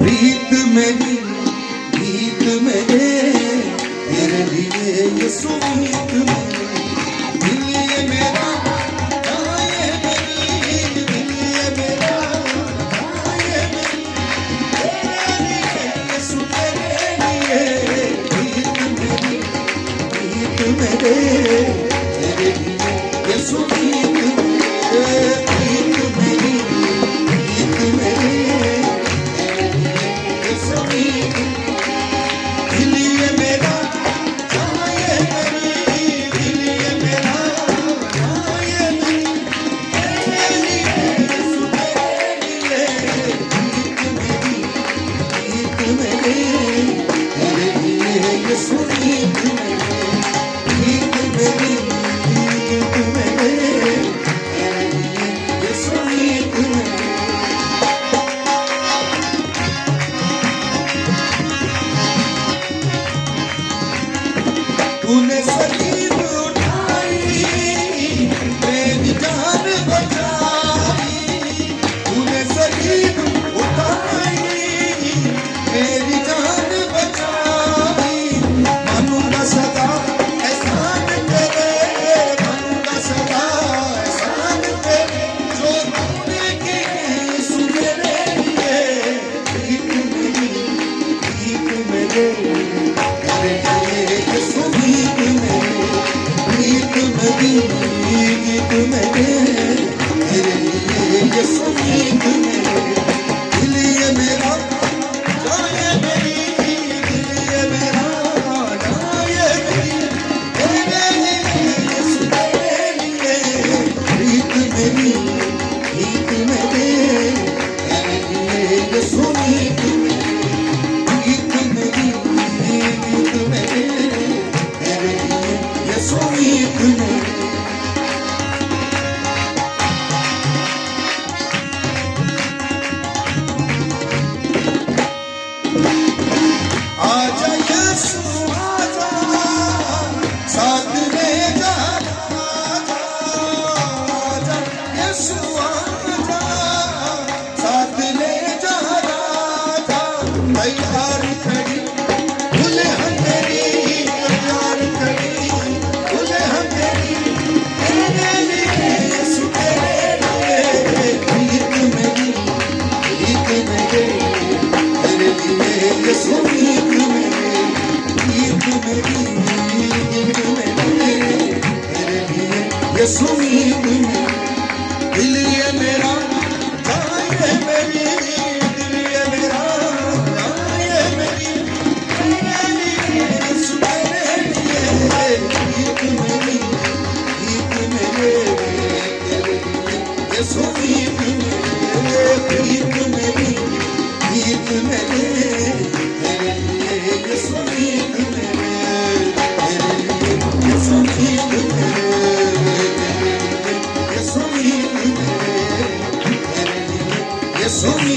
प्रीत मेरी गीत मेरे तेरे लिए यीशु गीत मेरे दिल ये मेरा गाए मेरी दिल ये मेरा गाए मेरी तेरे लिए यीशु तेरे लिए गीत मेरी गीत मेरे तेरे लिए यीशु गीत मेरे गीत मेरी गीत मेरे तूने सलीब उठाई मेरी जान बचाई तूने सलीब उठाई मेरी जान बचाई मानूंगा सदा एहसान तेरे मानूंगा सदा एहसान तेरे जो तूने किए मेरे लिए गीत मेरी गीत मेरे तेरे लिए यीशु गीत मेरे गीत मेरी गीत मेरे तेरे लिए यीशु गीत मेरे दिल ये मेरा गाए मेरी दिल ये मेरा गाए मेरी तेरे लिए यीशु तेरे लिए गीत मेरी गीत मेरे तेरे लिए यीशु गीत मेरे गीत मेरी गीत मेरे तेरे लिए यीशु गीत मेरे आजा यीशु आजा साथ ले जा आजा आजा यीशु आजा साथ ले जा राजा तैयार खड़ी दुल्हन मेरी तैयार खड़ी दुल्हन मेरी तेरे लिए यीशु तेरे लिए गीत मेरी गीत मेरे तेरे लिए यीशु गीत मेरे गीत मेरी गीत मेरे तेरे लिए यीशु गीत मेरे दिल ये मेरा गाए मेरी दिल ये मेरा गाए मेरी तेरे लिए यीशु तेरे लिए गीत मेरी गीत मेरे तेरे लिए यीशु गीत मेरे गीत मेरी गीत मेरे तेरे लिए यीशु गीत मेरे तेरे लिए यीशु गीत मेरे तेरे लिए यीशु गीत मेरे तेरे लिए यीशु गीत